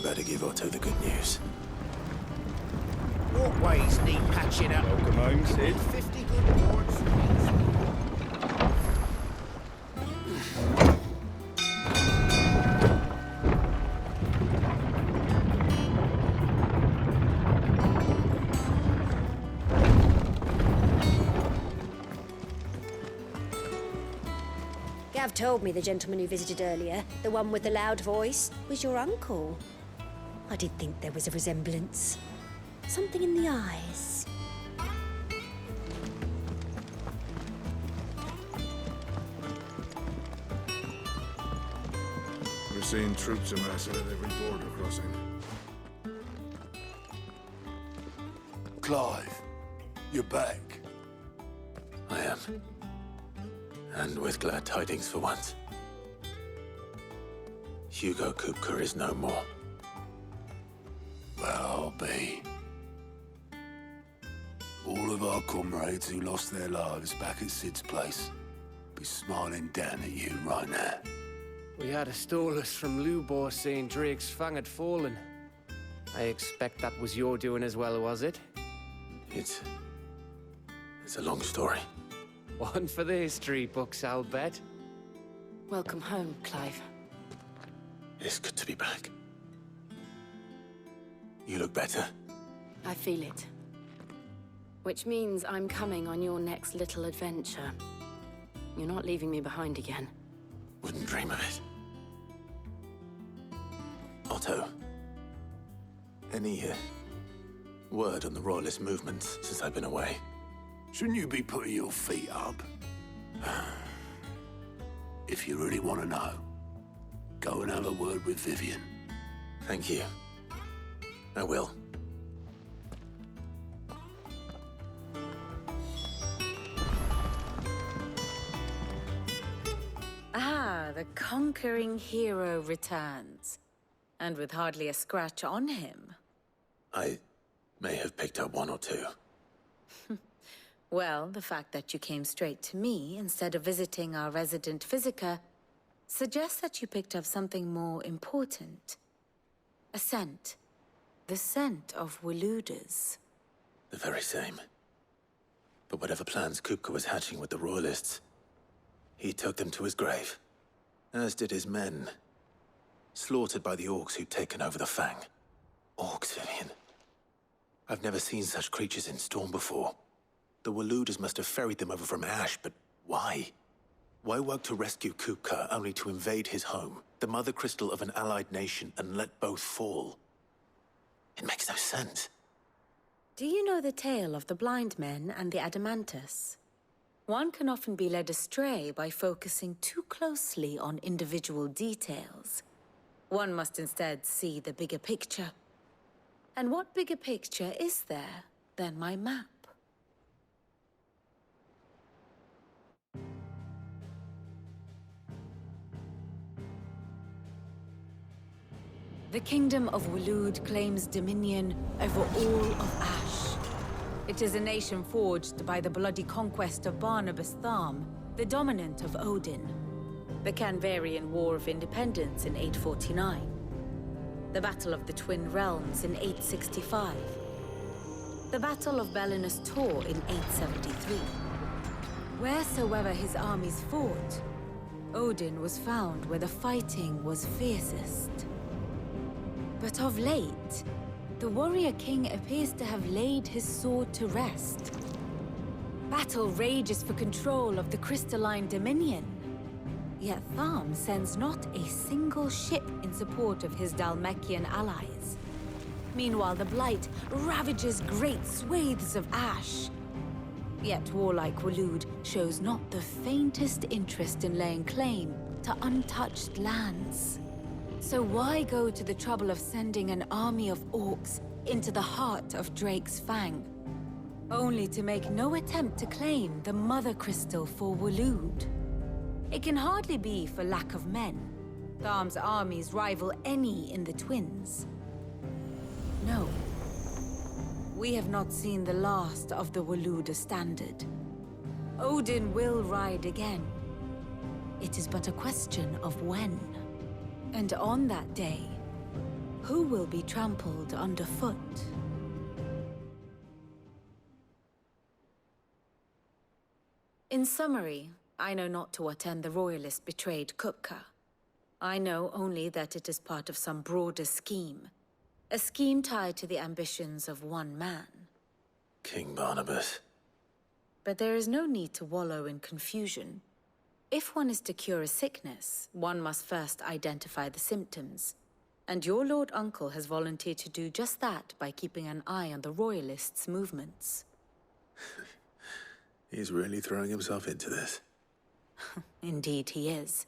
I'd better give Otto the good news. Walkways need patching up. Welcome home, Sid. 50 good boards. Gav told me the gentleman who visited earlier, the one with the loud voice, was your uncle. I did think there was a resemblance. Something in the eyes. We're seeing troops amassing at every border crossing. Clive, you're back. I am. And with glad tidings for once. Hugo Kupka is no more. Well, I'll be. All of our comrades who lost their lives back at Sid's place be smiling down at you right now. We had a stolus from Lubor saying Drake's fang had fallen. I expect that was your doing as well, was it? It's a long story. One for the history books, I'll bet. Welcome home, Clive. It's good to be back. You look better. I feel it. Which means I'm coming on your next little adventure. You're not leaving me behind again. Wouldn't dream of it. Otto, any word on the Royalist movement since I've been away? Shouldn't you be putting your feet up? If you really want to know, go and have a word with Vivian. Thank you. I will. Ah, the conquering hero returns. And with hardly a scratch on him. I may have picked up one or two. Well, the fact that you came straight to me instead of visiting our resident physiker suggests that you picked up something more important. A scent. The scent of Waludas. The very same. But whatever plans Kupka was hatching with the Royalists, he took them to his grave. As did his men. Slaughtered by the orcs who'd taken over the Fang. Orcs, Vivian. I've never seen such creatures in Storm before. The Waludas must have ferried them over from Ash, but why? Why work to rescue Kupka only to invade his home, the mother crystal of an allied nation, and let both fall? It makes no sense. Do you know the tale of the blind men and the Adamantus? One can often be led astray by focusing too closely on individual details. One must instead see the bigger picture. And what bigger picture is there than my map? The Kingdom of Waloed claims dominion over all of Ash. It is a nation forged by the bloody conquest of Barnabas Tharm, the dominant of Odin. The Canvarian War of Independence in 849. The Battle of the Twin Realms in 865. The Battle of Belinus Tor in 873. Wheresoever his armies fought, Odin was found where the fighting was fiercest. But of late, the warrior king appears to have laid his sword to rest. Battle rages for control of the crystalline dominion. Yet Tharm sends not a single ship in support of his Dhalmekian allies. Meanwhile, the Blight ravages great swathes of Ash. Yet warlike Waloed shows not the faintest interest in laying claim to untouched lands. So why go to the trouble of sending an army of orcs into the heart of Drake's Fang, only to make no attempt to claim the Mother Crystal for Waloed? It can hardly be for lack of men. Tharm's armies rival any in the Twins. No. We have not seen the last of the Waluda standard. Odin will ride again. It is but a question of when. And on that day, who will be trampled underfoot? In summary, I know not to what end the Royalists betrayed Kupka. I know only that it is part of some broader scheme. A scheme tied to the ambitions of one man. King Barnabas. But there is no need to wallow in confusion. If one is to cure a sickness, one must first identify the symptoms. And your Lord Uncle has volunteered to do just that by keeping an eye on the Royalists' movements. He's really throwing himself into this. Indeed he is.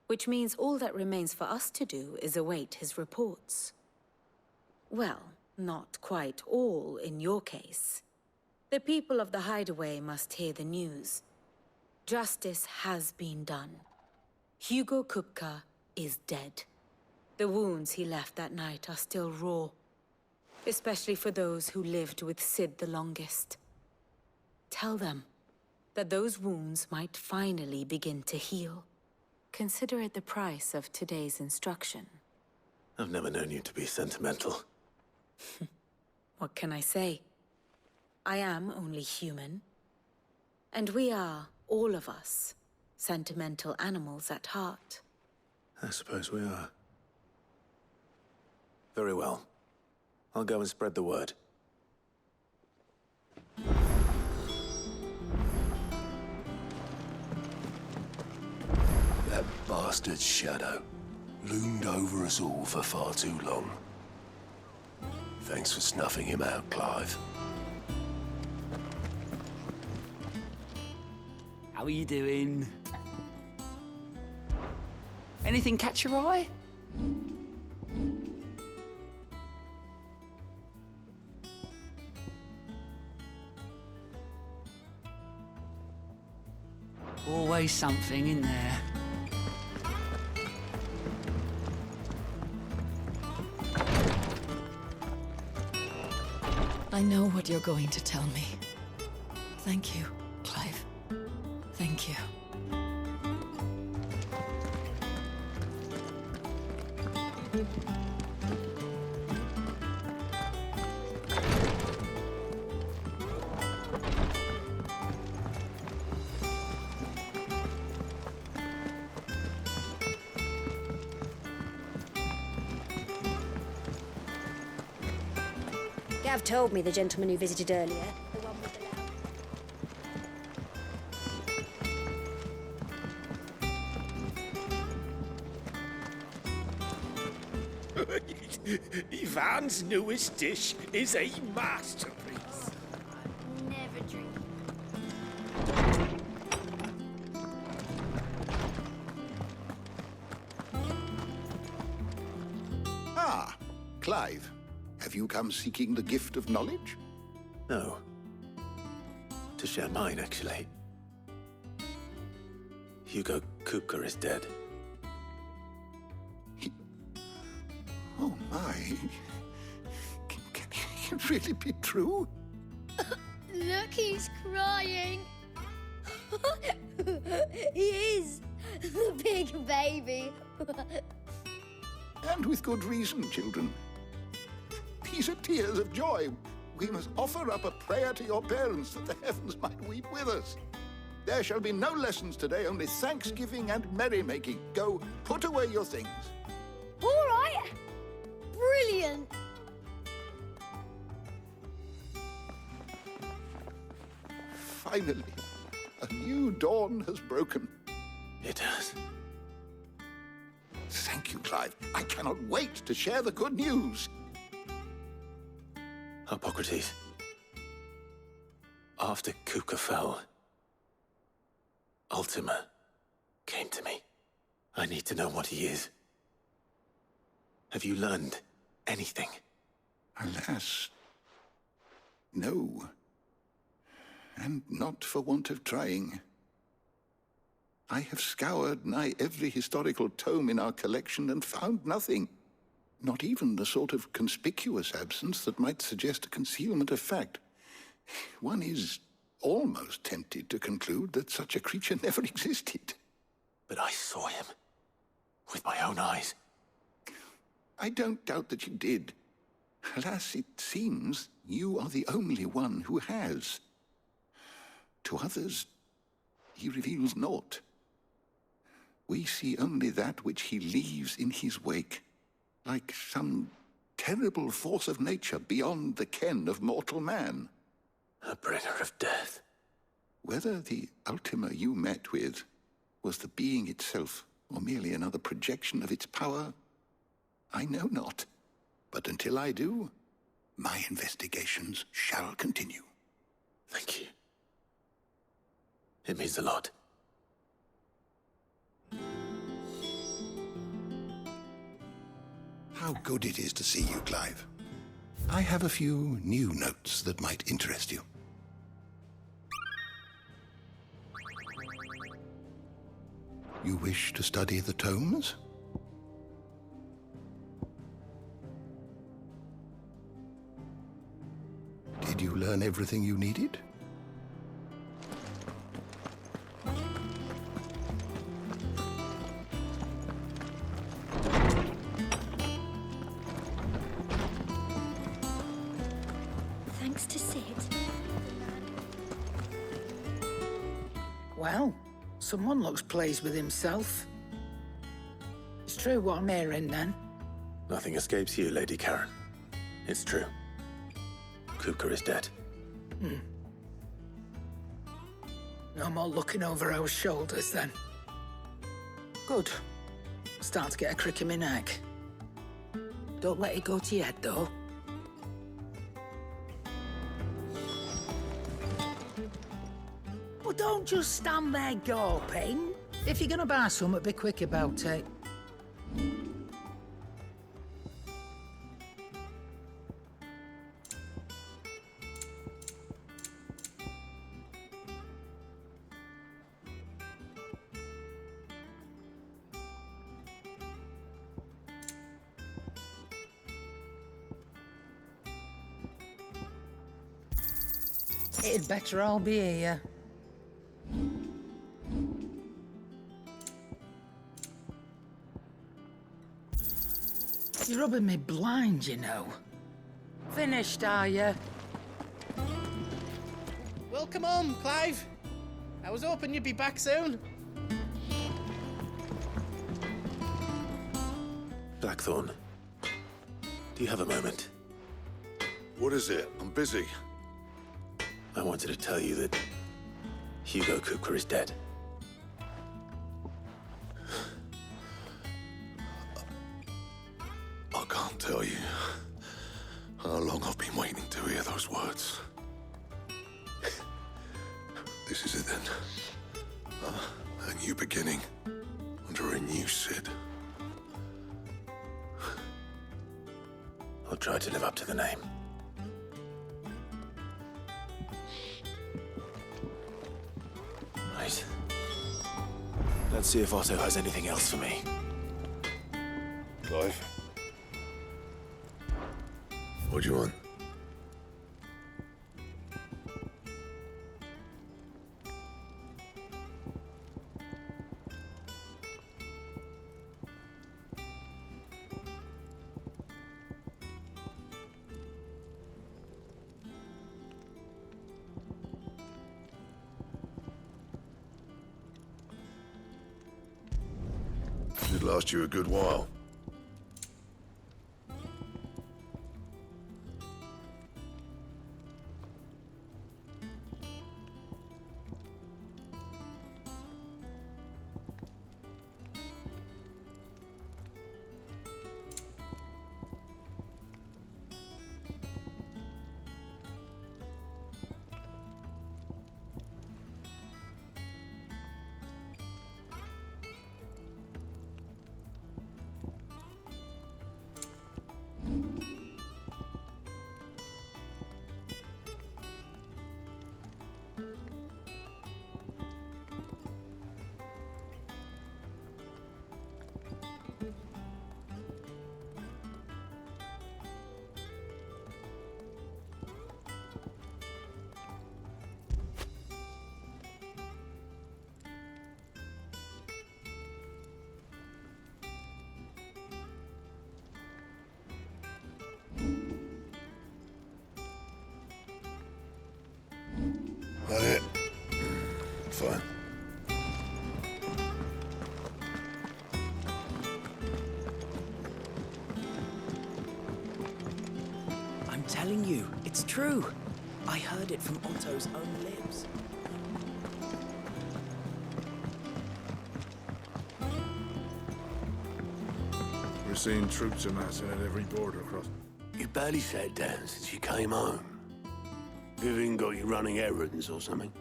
Which means all that remains for us to do is await his reports. Well, not quite all in your case. The people of the Hideaway must hear the news. Justice has been done. Hugo Kupka is dead. The wounds he left that night are still raw. Especially for those who lived with Sid the longest. Tell them that those wounds might finally begin to heal. Consider it the price of today's instruction. I've never known you to be sentimental. What can I say? I am only human. And we are, all of us, sentimental animals at heart. I suppose we are. Very well. I'll go and spread the word. That bastard's shadow loomed over us all for far too long. Thanks for snuffing him out, Clive. How are you doing? Anything catch your eye? Always something in there. I know what you're going to tell me. Thank you, Clive. Thank you. Gav told me the gentleman who visited earlier, the one with the loud... Ivan's newest dish is a masterpiece. Never drink. Ah, Clive. Have you come seeking the gift of knowledge? No. To share mine, actually. Hugo Kupka is dead. Oh, my. Can it really be true? Look, he's crying. He is. The big baby. And with good reason, children. These are tears of joy. We must offer up a prayer to your parents that the heavens might weep with us. There shall be no lessons today, only thanksgiving and merrymaking. Go, put away your things. All right. Brilliant. Finally, a new dawn has broken. It has. Thank you, Clive. I cannot wait to share the good news. Hippocrates. After Kupka fell, Ultima came to me. I need to know what he is. Have you learned anything? Alas, no. And not for want of trying. I have scoured nigh every historical tome in our collection and found nothing. Not even the sort of conspicuous absence that might suggest a concealment of fact. One is almost tempted to conclude that such a creature never existed. But I saw him. With my own eyes. I don't doubt that you did. Alas, it seems you are the only one who has. To others, he reveals naught. We see only that which he leaves in his wake, like some terrible force of nature beyond the ken of mortal man. A bringer of death. Whether the Ultima you met with was the being itself, or merely another projection of its power, I know not. But until I do, my investigations shall continue. Thank you. It means a lot. How good it is to see you, Clive. I have a few new notes that might interest you. You wish to study the tomes? Did you learn everything you needed? Thanks to Sid. Well, someone looks pleased with himself. It's true what I'm hearing, then. Nothing escapes you, Lady Karen. It's true. Kupka is dead. No more looking over our shoulders, then. Good. Start to get a crick in my neck. Don't let it go to your head, though. Well, don't just stand there gawping. If you're gonna buy something, be quick about it. It'd better all be here. You're rubbing me blind, you know. Finished, are you? Welcome home, Clive. I was hoping you'd be back soon. Blackthorn, do you have a moment? What is it? I'm busy. I wanted to tell you that Hugo Kupka is dead. I can't tell you how long I've been waiting to hear those words. This is it then. A new beginning under a new Sid. I'll try to live up to the name. Right. Let's see if Otto has anything else for me. Clive? What do you want? Should last you a good while. fine. I'm telling you, it's true. I heard it from Otto's own lips. We're seeing troops amassing at every border cross. You barely sat down since you came home. Vivian got you running errands or something?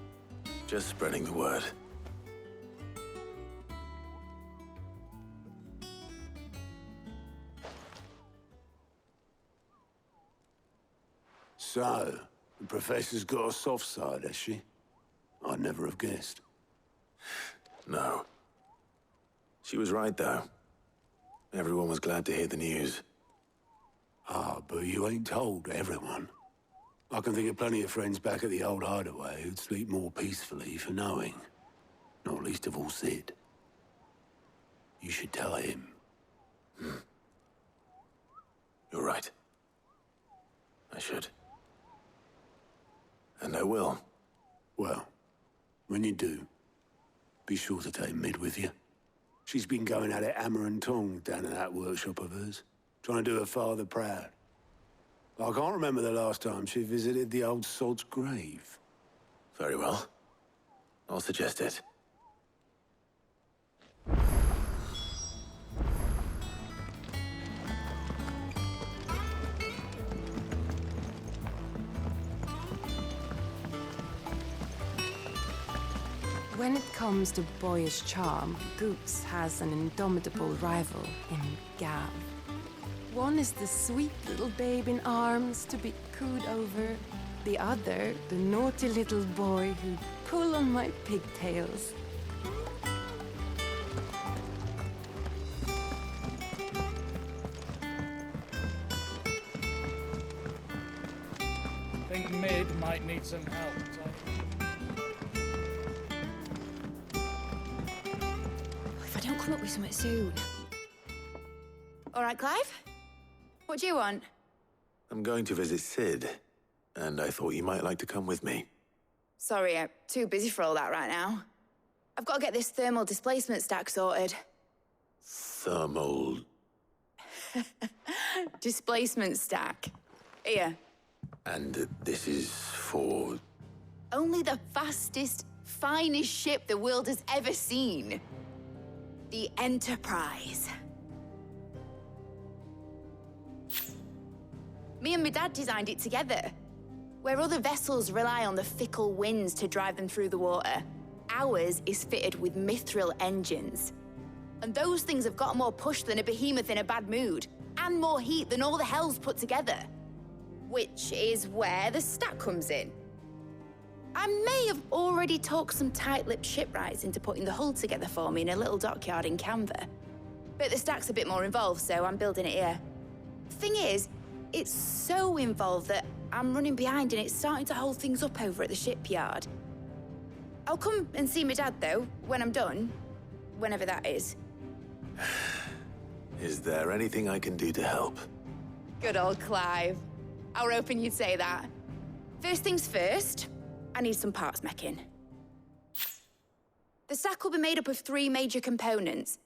Just spreading the word. So, the Professor's got a soft side, has she? I'd never have guessed. No. She was right, though. Everyone was glad to hear the news. Ah, but you ain't told everyone. I can think of plenty of friends back at the old hideaway who'd sleep more peacefully for knowing. Not least of all Sid. You should tell him. You're right. I should. And I will. Well, when you do, be sure to take Mid with you. She's been going at it hammer and tong down in that workshop of hers, trying to do her father proud. I can't remember the last time she visited the old sod's grave. Very well. I'll suggest it. When it comes to boyish charm, Goose has an indomitable rival in Gav. One is the sweet little babe in arms to be cooed over. The other, the naughty little boy who'd pull on my pigtails. Think Mid might need some help. If I don't come up with something soon. All right, Clive? What do you want? I'm going to visit Sid, and I thought you might like to come with me. Sorry, I'm too busy for all that right now. I've got to get this thermal displacement stack sorted. Thermal... Displacement stack. Here. And this is for... Only the fastest, finest ship the world has ever seen. The Enterprise. Me and my dad designed it together. Where other vessels rely on the fickle winds to drive them through the water, ours is fitted with mithril engines. And those things have got more push than a behemoth in a bad mood, and more heat than all the hells put together. Which is where the stack comes in. I may have already talked some tight-lipped shipwrights into putting the hull together for me in a little dockyard in Canva. But the stack's a bit more involved, so I'm building it here. Thing is, it's so involved that I'm running behind and it's starting to hold things up over at the shipyard. I'll come and see my dad, though, when I'm done. Whenever that is. Is there anything I can do to help? Good old Clive. I were hoping you'd say that. First things first, I need some parts meching. The stack will be made up of 3 major components.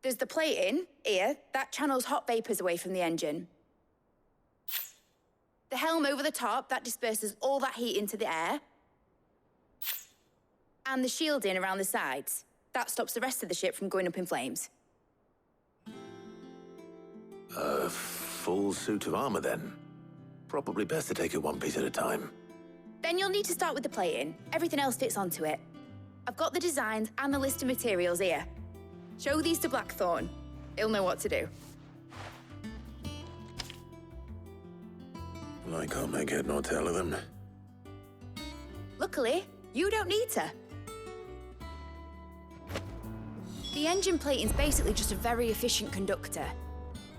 There's the plating, here, that channels hot vapors away from the engine. The helm over the top, that disperses all that heat into the air. And the shielding around the sides. That stops the rest of the ship from going up in flames. A full suit of armor, then. Probably best to take it one piece at a time. Then you'll need to start with the plating. Everything else fits onto it. I've got the designs and the list of materials here. Show these to Blackthorn. He'll know what to do. Well, I can't make head nor tail of them. Luckily, you don't need to. The engine plating's basically just a very efficient conductor.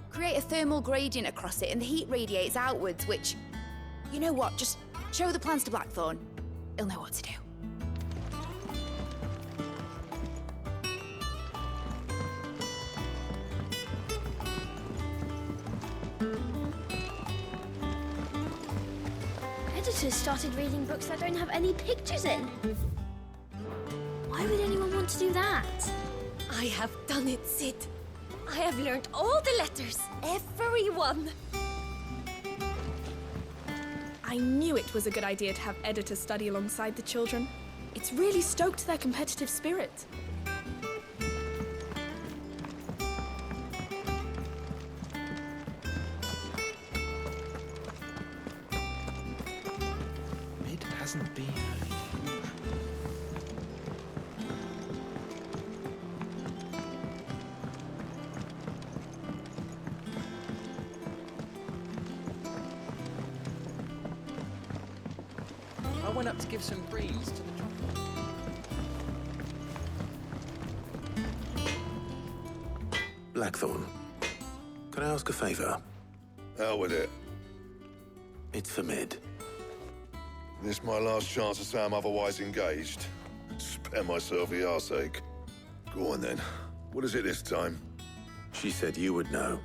Create a thermal gradient across it and the heat radiates outwards, which... You know what, just show the plans to Blackthorn. He'll know what to do. editors started reading books that don't have any pictures in. Why would anyone want to do that? I have done it, Sid. I have learned all the letters, every one. I knew it was a good idea to have editors study alongside the children. It's really stoked their competitive spirit. Mid hasn't been I went up to give some grease to the chocolate. Blackthorn, can I ask a favor? Hell with it. It's for Mid. This my last chance to say I'm otherwise engaged. Spare myself the arseache. Go on then. What is it this time? She said you would know.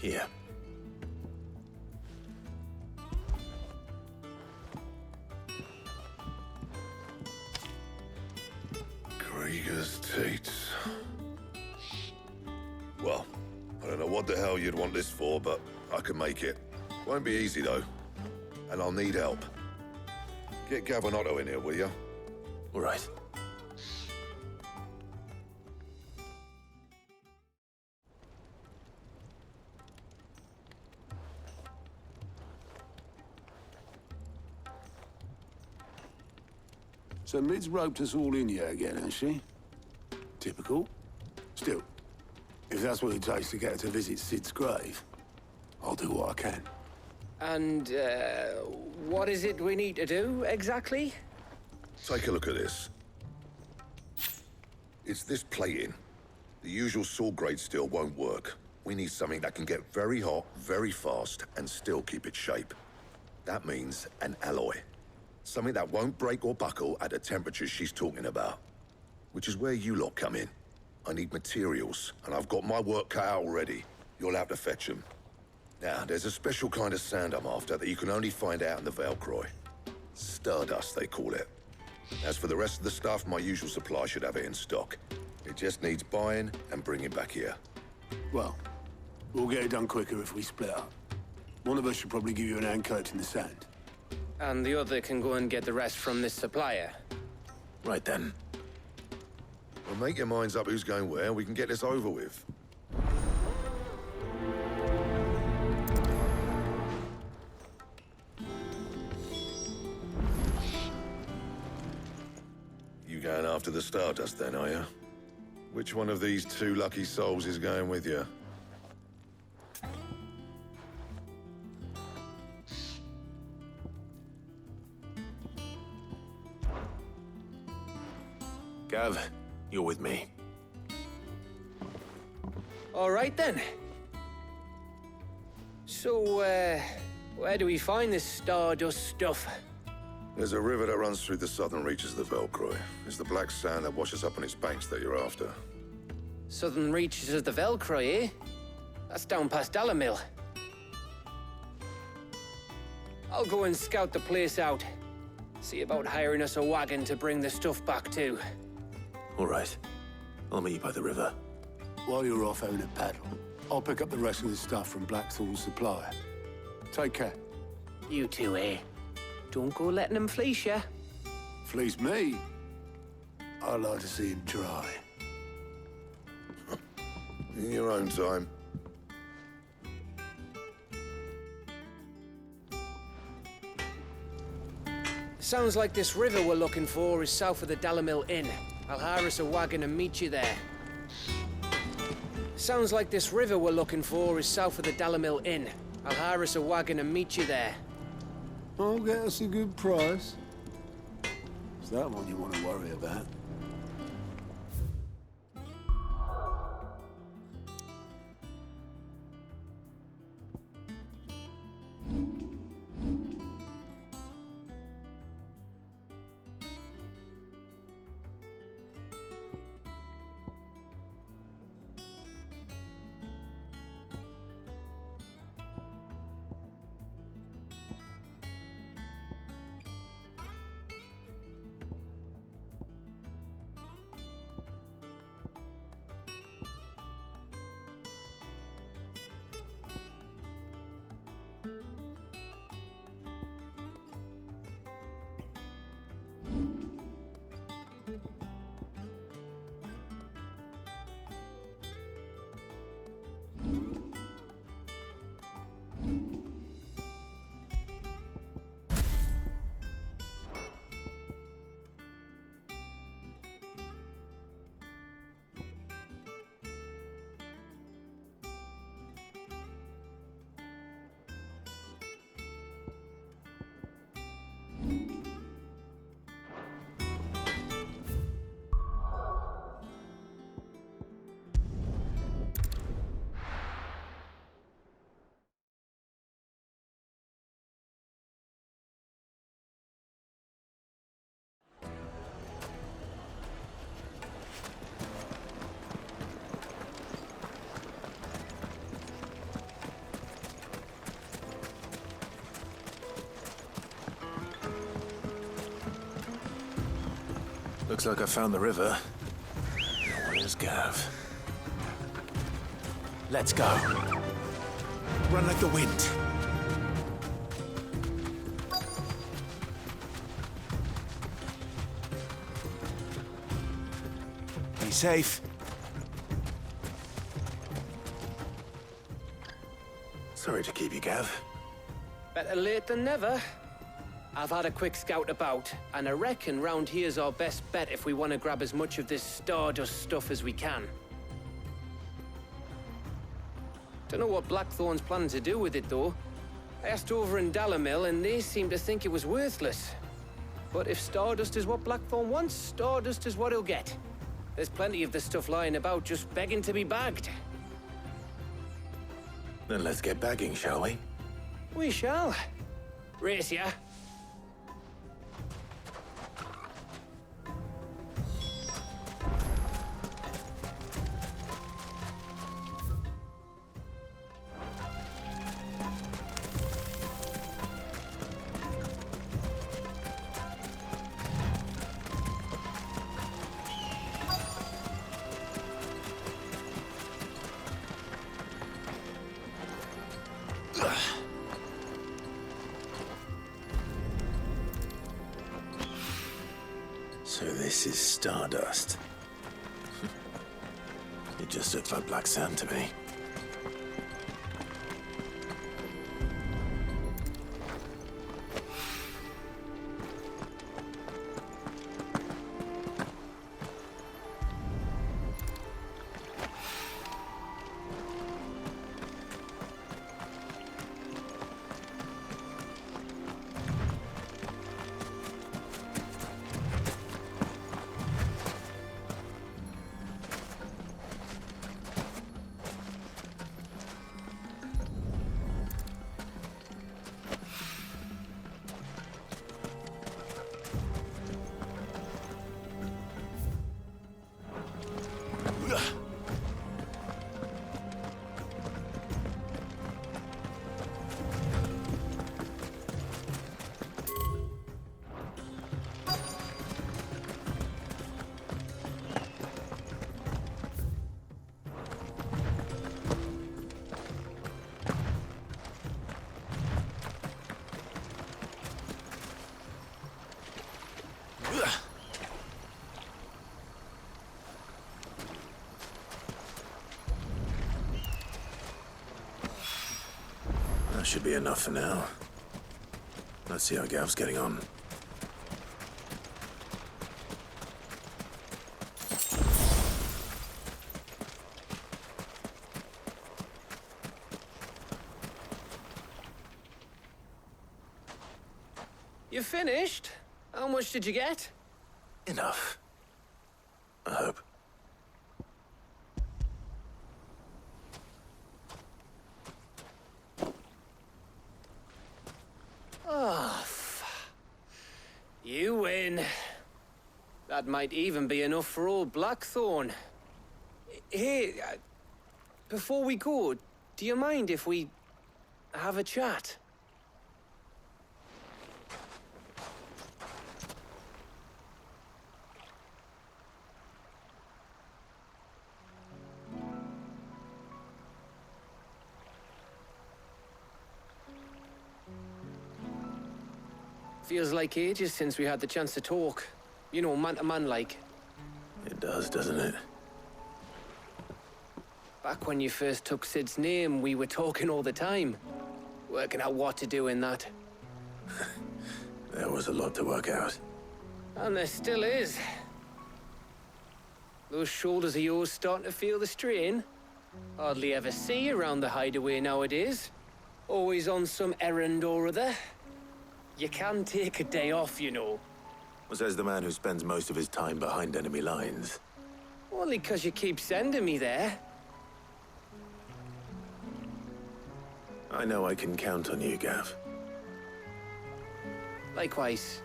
Here. Krieger's teats. Well, I don't know what the hell you'd want this for, but I can make it. Won't be easy, though. And I'll need help. Get Gav and Otto in here, will you? All right. So Mid's roped us all in here again, has she? Typical. Still, if that's what it takes to get her to visit Sid's grave, I'll do what I can. And, what is it we need to do, exactly? Take a look at this. It's this plating. The usual sword grade steel won't work. We need something that can get very hot, very fast, and still keep its shape. That means an alloy. Something that won't break or buckle at the temperatures she's talking about. Which is where you lot come in. I need materials, and I've got my work cut out already. You'll have to fetch them. Now, there's a special kind of sand I'm after that you can only find out in the Velcroy. Stardust, they call it. As for the rest of the stuff, my usual supply should have it in stock. It just needs buying and bringing back here. Well, we'll get it done quicker if we split up. One of us should probably give you an hand collecting the sand. And the other can go and get the rest from this supplier. Right then. Well, make your minds up who's going where, and we can get this over with. You going after the Stardust then, are you? Which one of these two lucky souls is going with you? Gav, you're with me. All right, then. So, where do we find this Stardust stuff? There's a river that runs through the southern reaches of the Velcroy. It's the black sand that washes up on its banks that you're after. Southern reaches of the Velcroy, eh? That's down past Dalamil. I'll go and scout the place out. See about hiring us a wagon to bring the stuff back to. All right. I'll meet you by the river. While you're off having a paddle, I'll pick up the rest of the stuff from Blackthorn's supplier. Take care. You two, eh? Don't go letting him fleece ya. Fleece me? I'd like to see him try. In your own time. Sounds like this river we're looking for is south of the Dalamil Inn. I'll hire us a wagon and meet you there. Sounds like this river we're looking for is south of the Dalamil Inn. I'll hire us a wagon and meet you there. I'll get us a good price. Is that one you want to worry about? Looks like I found the river. Where's Gav? Let's go. Run like the wind. Be safe. Sorry to keep you, Gav. Better late than never. I've had a quick scout about, and I reckon round here's our best bet if we want to grab as much of this Stardust stuff as we can. Don't know what Blackthorn's planning to do with it, though. I asked over in Dalamil, and they seem to think it was worthless. But if Stardust is what Blackthorn wants, Stardust is what he'll get. There's plenty of the stuff lying about, just begging to be bagged. Then let's get bagging, shall we? We shall. Race ya. So this is Stardust. It just looks like black sand to me. That should be enough for now. Let's see how Gav's getting on. You finished? How much did you get? Enough. I hope. Oh, you win. That might even be enough for old Blackthorn. Hey, before we go, do you mind if we have a chat? Feels like ages since we had the chance to talk. You know, man to man like. It does, doesn't it? Back when you first took Sid's name, we were talking all the time. Working out what to do in that. There was a lot to work out. And there still is. Those shoulders of yours starting to feel the strain? Hardly ever see you around the hideaway nowadays. Always on some errand or other. You can take a day off, you know. Says the man who spends most of his time behind enemy lines. Only 'cause you keep sending me there. I know I can count on you, Gav. Likewise.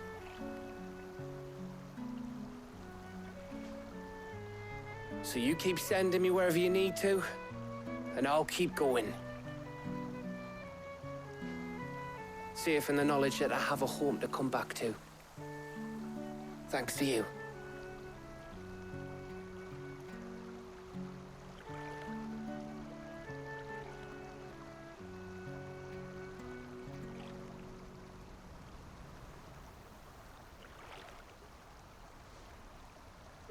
So you keep sending me wherever you need to, and I'll keep going. Safe in the knowledge that I have a home to come back to. Thanks to you.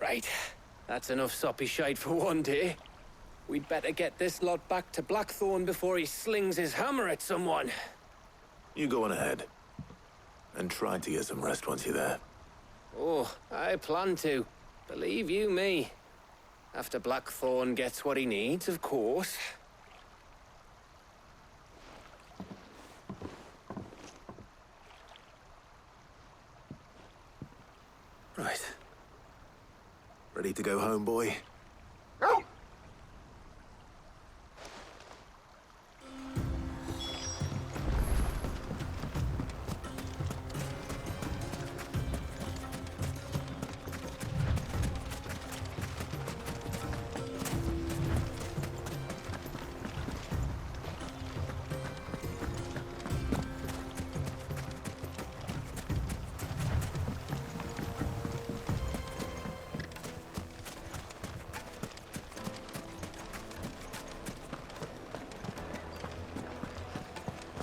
Right. That's enough soppy shite for one day. We'd better get this lot back to Blackthorn before he slings his hammer at someone. You go on ahead. And try to get some rest once you're there. Oh, I plan to. Believe you me. After Blackthorn gets what he needs, of course. Right. Ready to go home, boy?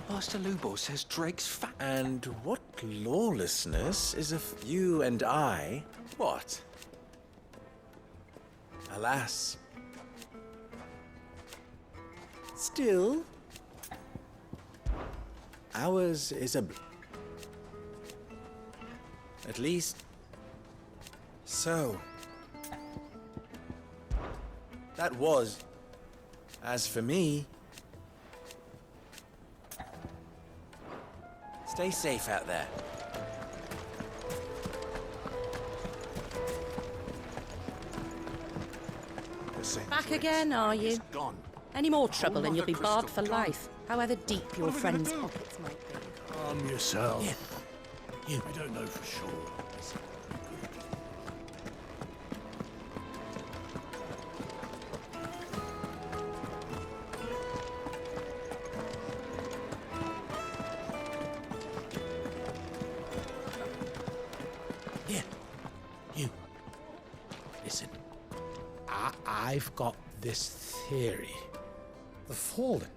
Master Lubor says Drake's fat. And what lawlessness is of you and I? What? Alas. Still, ours is a... At least... So... That was... As for me... Stay safe out there. Back again, are you? Any more trouble and you'll be barred for life, however deep your friends' pockets might be. Calm yourself. You. We don't know for sure. Listen. I've got this theory. The Fallen.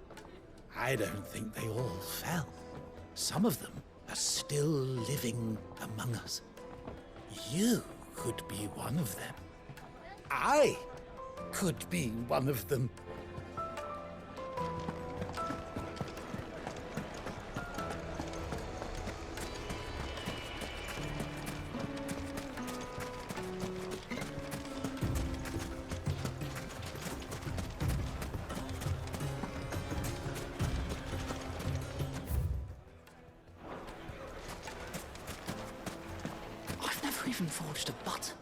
I don't think they all fell. Some of them are still living among us. You could be one of them. I could be one of them. Even forged a button.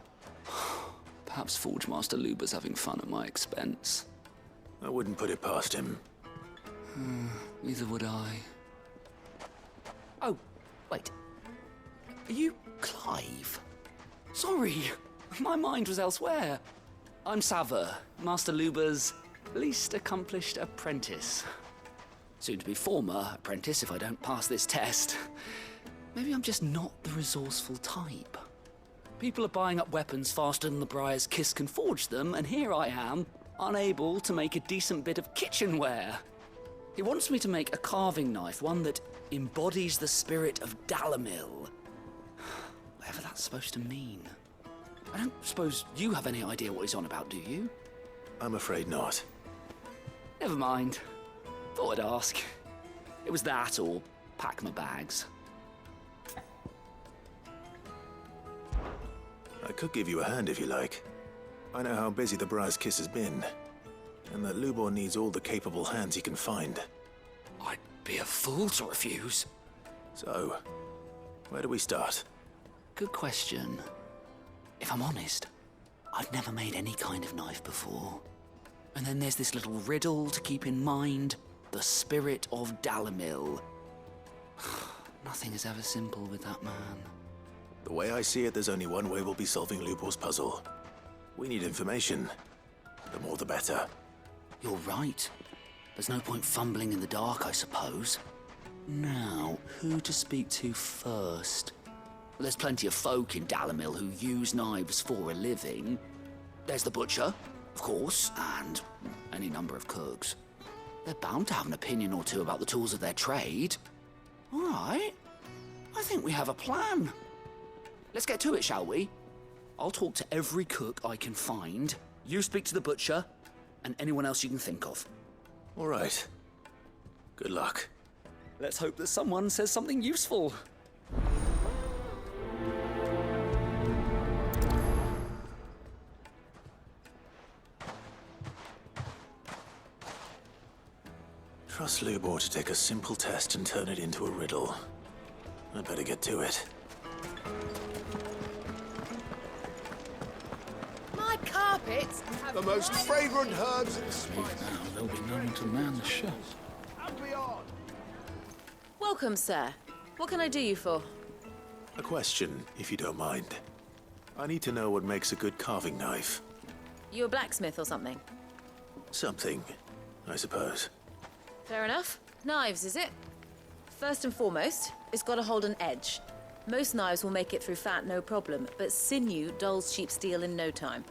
Perhaps Forge Master Luber's having fun at my expense. I wouldn't put it past him. Neither would I. Oh, wait. Are you Clive? Sorry, my mind was elsewhere. I'm Sava, Master Luber's least accomplished apprentice. Soon to be former apprentice if I don't pass this test. Maybe I'm just not the resourceful type. People are buying up weapons faster than the Briar's Kiss can forge them, and here I am, unable to make a decent bit of kitchenware. He wants me to make a carving knife, one that embodies the spirit of Dalamil, that's supposed to mean? I don't suppose you have any idea what he's on about, do you? I'm afraid not. Never mind. Thought I'd ask. It was that or pack my bags. I could give you a hand if you like. I know how busy the Brass Kiss has been, and that Lubor needs all the capable hands he can find. I'd be a fool to refuse. So, where do we start? Good question. If I'm honest, I've never made any kind of knife before. And then there's this little riddle to keep in mind. The spirit of Dalamil. Nothing is ever simple with that man. The way I see it, there's only one way we'll be solving Lubor's puzzle. We need information. The more the better. You're right. There's no point fumbling in the dark, I suppose. Now, who to speak to first? There's plenty of folk in Dalamil who use knives for a living. There's the butcher, of course, and any number of cooks. They're bound to have an opinion or two about the tools of their trade. All right. I think we have a plan. Let's get to it, shall we? I'll talk to every cook I can find. You speak to the butcher, and anyone else you can think of. All right. Good luck. Let's hope that someone says something useful. Trust Lubor to take a simple test and turn it into a riddle. I'd better get to it. My carpets have The most fragrant herbs and Now there'll be no one to man the shop. Welcome, sir. What can I do you for? A question, if you don't mind. I need to know what makes a good carving knife. You a blacksmith or something? Something, I suppose. Fair enough. Knives, is it? First and foremost, it's got to hold an edge. Most knives will make it through fat, no problem, but sinew dulls cheap steel in no time.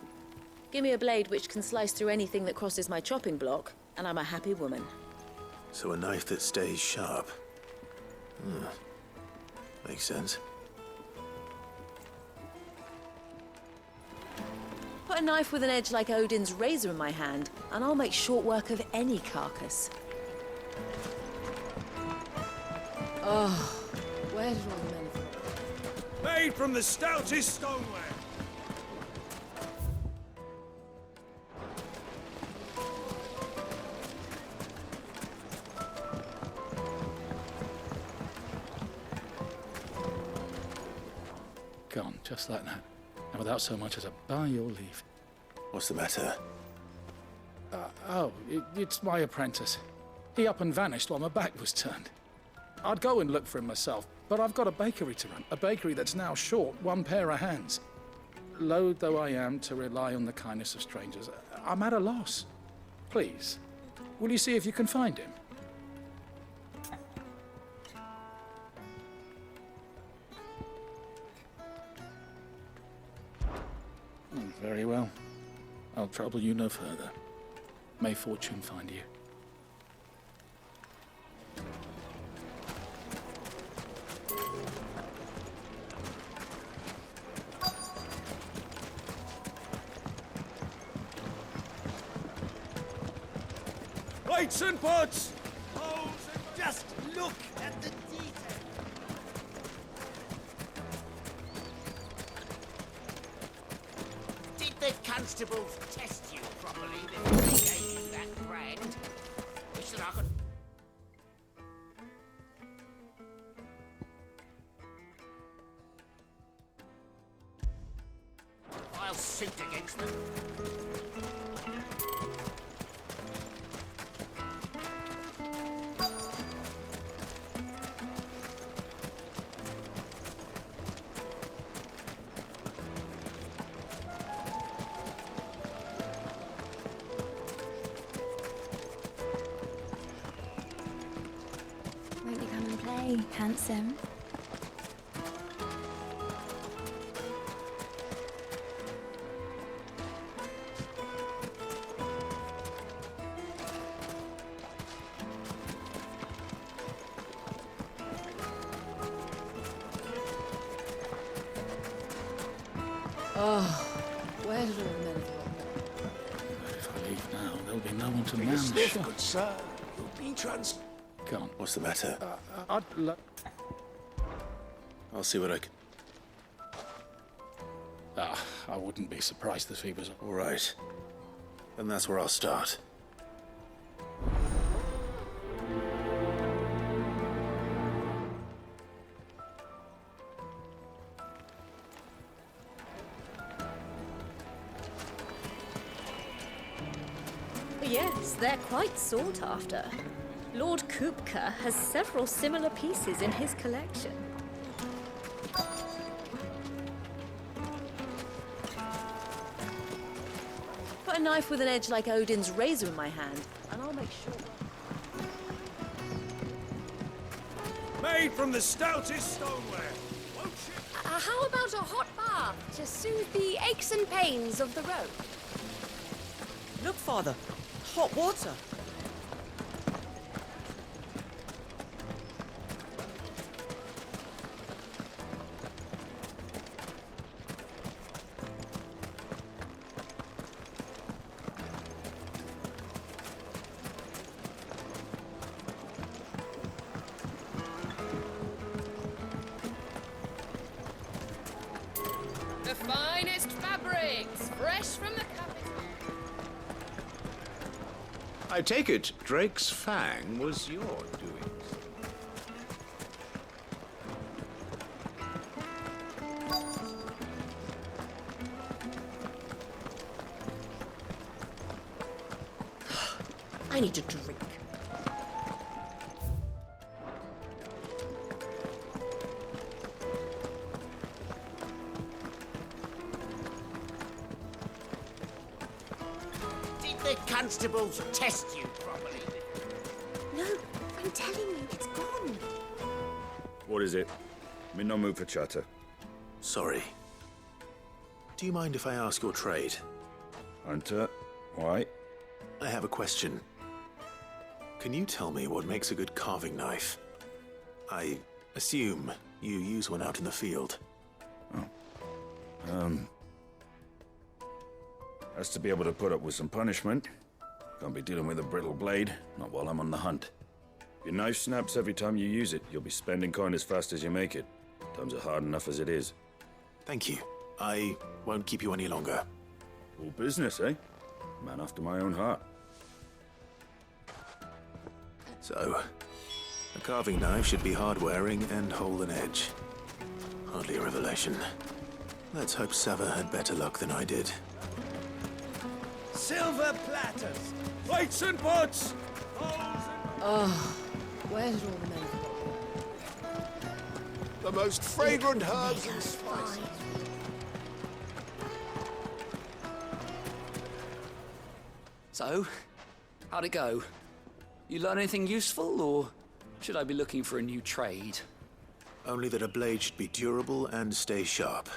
Give me a blade which can slice through anything that crosses my chopping block, and I'm a happy woman. So a knife that stays sharp. Makes sense. Put a knife with an edge like Odin's razor in my hand, and I'll make short work of any carcass. Oh, where did all the men go? Made from the stoutest stoneware. Gone, just like that. And without so much as a by your leave. What's the matter? It's my apprentice. He up and vanished while my back was turned. I'd go and look for him myself, but I've got a bakery to run. A bakery that's now short one pair of hands. Loath though I am to rely on the kindness of strangers, I'm at a loss. Please, will you see if you can find him? Very well. I'll trouble you no further. May fortune find you. Plates and pots! Bowls and just look at the detail. Did the constables test you properly before they gave you that brand? Wish that I could... I'll suit against them. Won't you come and play, handsome? Oh, where did all the men go? If I leave now, there'll be no one to man Your the sniff, shop. good sir. You'll be Come on. What's the matter? I'll see what I can... I wouldn't be surprised if he was... All right. Then that's where I'll start. Yes, they're quite sought after. Lord Kupka has several similar pieces in his collection. Put a knife with an edge like Odin's razor in my hand, and I'll make sure. Made from the stoutest stoneware. How about a hot bath to soothe the aches and pains of the road? Look, Father. Hot water. The finest fabrics, fresh from the capital. I take it Drake's Fang was your doings. I need a drink. Did the constables test you properly? No, I'm telling you, it's gone. What is it? I'm in no mood for chatter. Sorry. Do you mind if I ask your trade? Hunter, why? I have a question. Can you tell me what makes a good carving knife? I assume you use one out in the field. Has to be able to put up with some punishment. Can't be dealing with a brittle blade, not while I'm on the hunt. If your knife snaps every time you use it, you'll be spending coin as fast as you make it. Times are hard enough as it is. Thank you. I won't keep you any longer. All business, eh? Man after my own heart. So, a carving knife should be hard-wearing and hold an edge. Hardly a revelation. Let's hope Sava had better luck than I did. Silver platters, plates and pots. Oh, where did all the men go? The most fragrant herbs and spices. So, how'd it go? You learn anything useful, or should I be looking for a new trade? Only that a blade should be durable and stay sharp.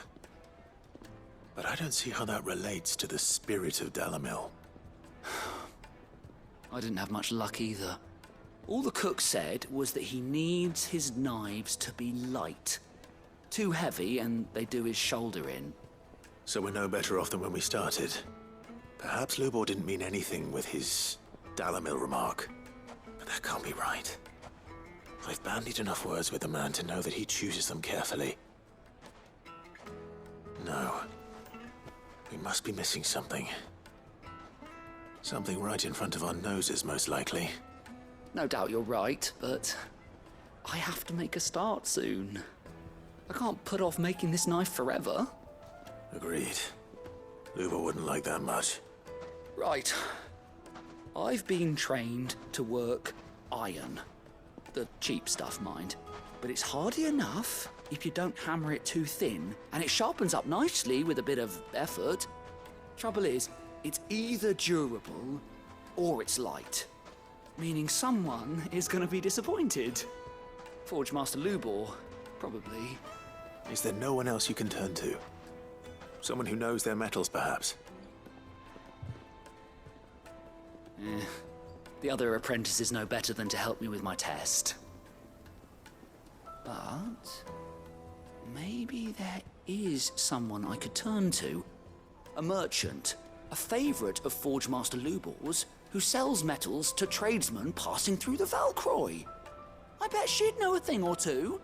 But I don't see how that relates to the spirit of Dalamil. I didn't have much luck either. All the cook said was that he needs his knives to be light. Too heavy and they do his shoulder in. So we're no better off than when we started. Perhaps Lubor didn't mean anything with his Dalamil remark. But that can't be right. I've bandied enough words with the man to know that he chooses them carefully. No. We must be missing something. Something right in front of our noses, most likely. No doubt you're right, but I have to make a start soon. I can't put off making this knife forever. Agreed. Luba wouldn't like that much. Right. I've been trained to work iron. The cheap stuff, mind. But it's hardy enough if you don't hammer it too thin, and it sharpens up nicely with a bit of effort. Trouble is, it's either durable or it's light. Meaning someone is going to be disappointed. Forge Master Lubor, probably. Is there no one else you can turn to? Someone who knows their metals, perhaps? The other apprentice is no better than to help me with my test. But Maybe there is someone I could turn to. A merchant, a favourite of Forge Master Lubor's, who sells metals to tradesmen passing through the Valcroy. I bet she'd know a thing or two.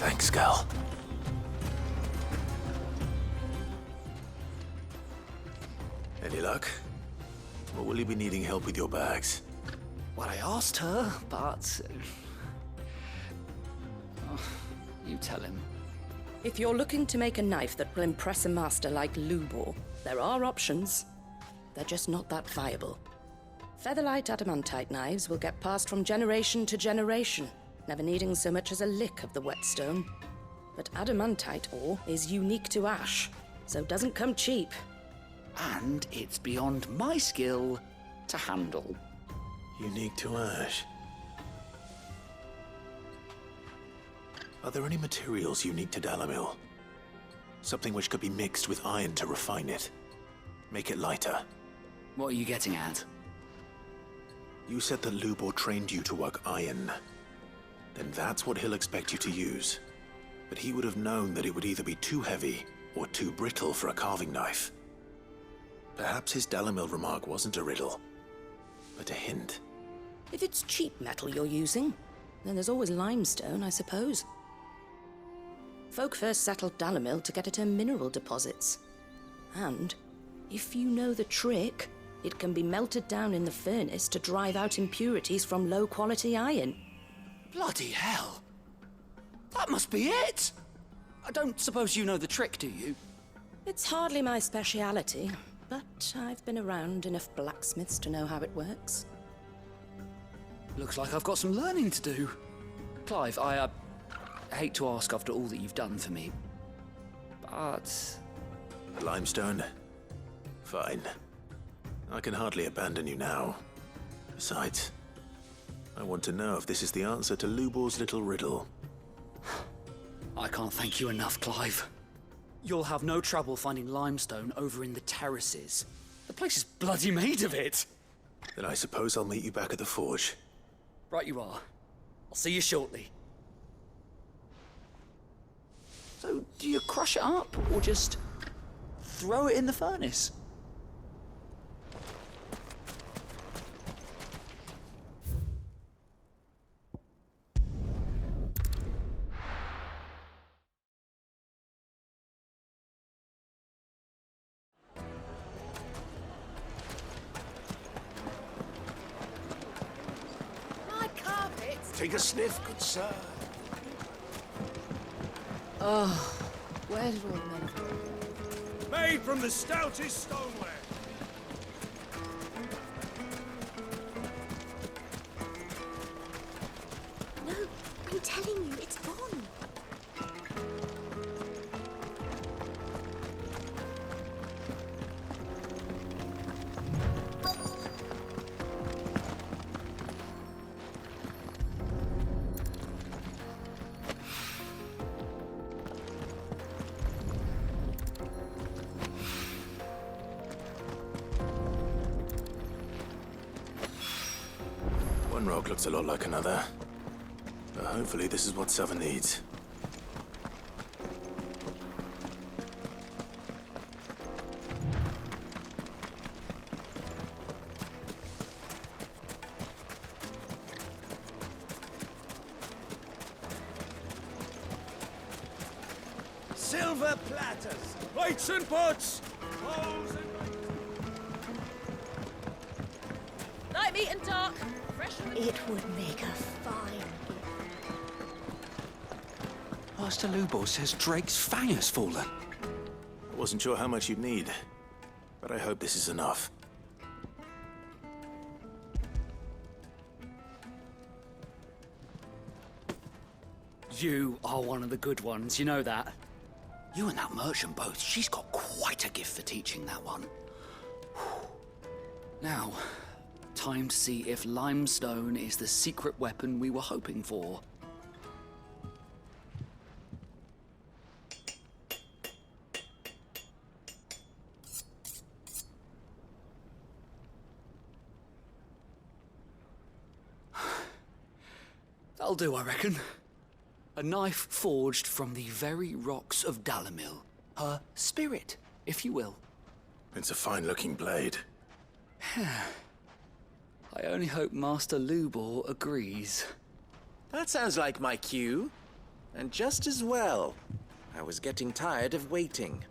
Thanks, Gal. Any luck? Or will you be needing help with your bags? Well, I asked her, but... Oh, you tell him. If you're looking to make a knife that will impress a master like Lubor, there are options. They're just not that viable. Featherlight adamantite knives will get passed from generation to generation, never needing so much as a lick of the whetstone. But adamantite ore is unique to ash, so it doesn't come cheap. And it's beyond my skill to handle. Unique to ash. Are there any materials unique to Dalamil? Something which could be mixed with iron to refine it. Make it lighter. What are you getting at? You said that Lubor trained you to work iron. Then that's what he'll expect you to use. But he would have known that it would either be too heavy or too brittle for a carving knife. Perhaps his Dalamil remark wasn't a riddle, but a hint. If it's cheap metal you're using, then there's always limestone, I suppose. Folk first settled Dalamil to get at her mineral deposits. And, if you know the trick, it can be melted down in the furnace to drive out impurities from low-quality iron. Bloody hell! That must be it! I don't suppose you know the trick, do you? It's hardly my speciality, but I've been around enough blacksmiths to know how it works. Looks like I've got some learning to do. Clive, I hate to ask after all that you've done for me, but... The limestone? Fine. I can hardly abandon you now. Besides, I want to know if this is the answer to Lubor's little riddle. I can't thank you enough, Clive. You'll have no trouble finding limestone over in the terraces. The place is bloody made of it. Then I suppose I'll meet you back at the forge. Right you are. I'll see you shortly. So, do you crush it up, or just throw it in the furnace? Take a sniff, good sir. Oh, where did all the men go? Made from the stoutest stoneware. No, I'm telling you, it's gone. One rock looks a lot like another. Hopefully this is what Sava needs. Silver platters, plates and pots, bowls and... Light meat and dark. Fresh from the... It would make a fine Master Lubo says Drake's fang has fallen. I wasn't sure how much you'd need, but I hope this is enough. You are one of the good ones, you know that. You and that merchant both, she's got quite a gift for teaching that one. Now, time to see if limestone is the secret weapon we were hoping for. That'll do, I reckon. A knife forged from the very rocks of Dalamil. Her spirit, if you will. It's a fine-looking blade. I only hope Master Lubor agrees. That sounds like my cue. And just as well. I was getting tired of waiting.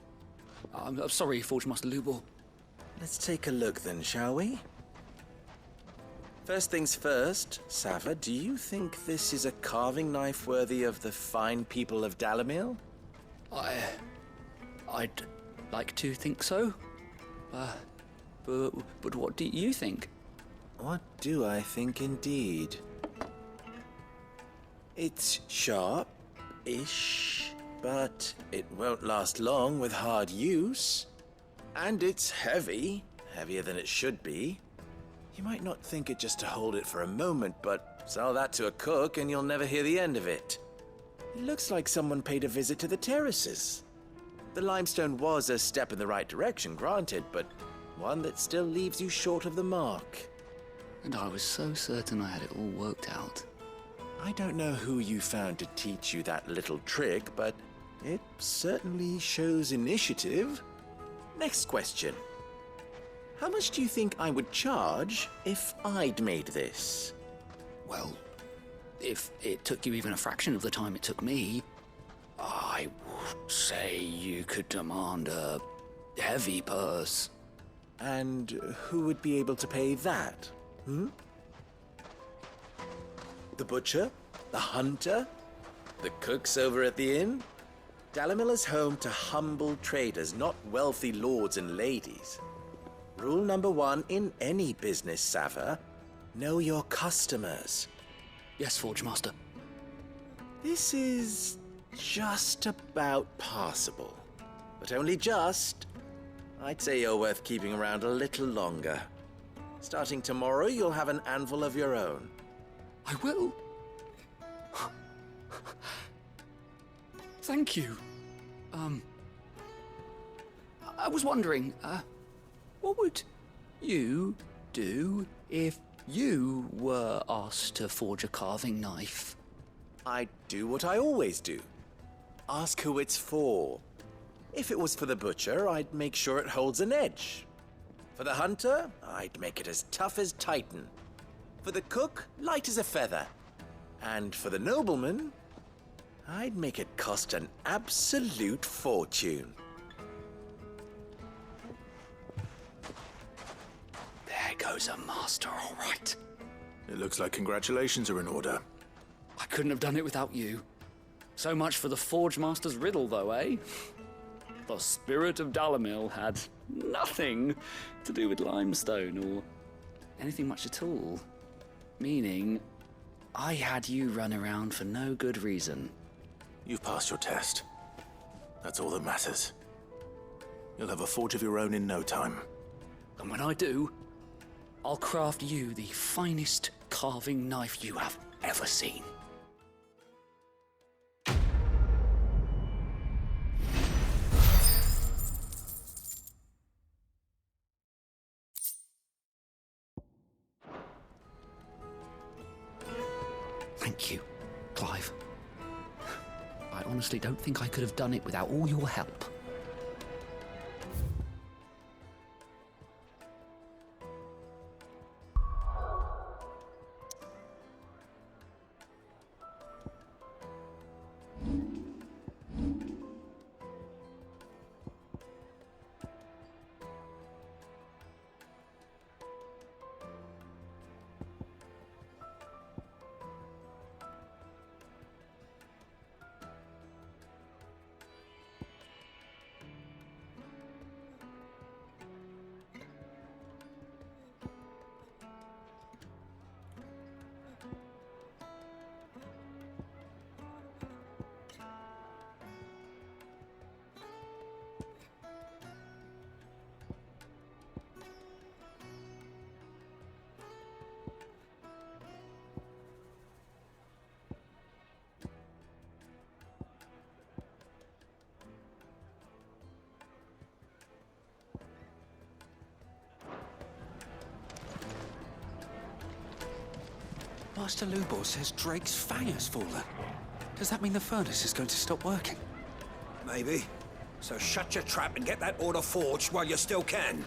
I'm sorry, Forge Master Lubor. Let's take a look then, shall we? First things first, Sava, do you think this is a carving knife worthy of the fine people of Dalamil? I'd like to think so. But what do you think? What do I think indeed? It's sharp-ish, but it won't last long with hard use. And it's heavy, heavier than it should be. You might not think it just to hold it for a moment, but sell that to a cook and you'll never hear the end of it. It looks like someone paid a visit to the terraces. The limestone was a step in the right direction, granted, but one that still leaves you short of the mark. And I was so certain I had it all worked out. I don't know who you found to teach you that little trick, but it certainly shows initiative. Next question. How much do you think I would charge if I'd made this? Well, if it took you even a fraction of the time it took me, I would say you could demand a heavy purse. And who would be able to pay that? The butcher? The hunter? The cooks over at the inn? Dalamil is home to humble traders, not wealthy lords and ladies. Rule number 1 in any business, Sava, know your customers. Yes, Forge Master. This is just about passable. But only just. I'd say you're worth keeping around a little longer. Starting tomorrow, you'll have an anvil of your own. I will. Thank you. I was wondering, what would you do if you were asked to forge a carving knife? I'd do what I always do. Ask who it's for. If it was for the butcher, I'd make sure it holds an edge. For the hunter, I'd make it as tough as Titan. For the cook, light as a feather. And for the nobleman, I'd make it cost an absolute fortune. There goes a master, all right. It looks like congratulations are in order. I couldn't have done it without you. So much for the Forge Master's riddle, though, eh? The spirit of Dalamil had nothing to do with limestone or anything much at all. Meaning, I had you run around for no good reason. You've passed your test. That's all that matters. You'll have a forge of your own in no time. And when I do, I'll craft you the finest carving knife you have ever seen. Thank you. Clive. I honestly don't think I could have done it without all your help. Master Lubor says Drake's fang has fallen. Does that mean the furnace is going to stop working? Maybe. So shut your trap and get that order forged while you still can.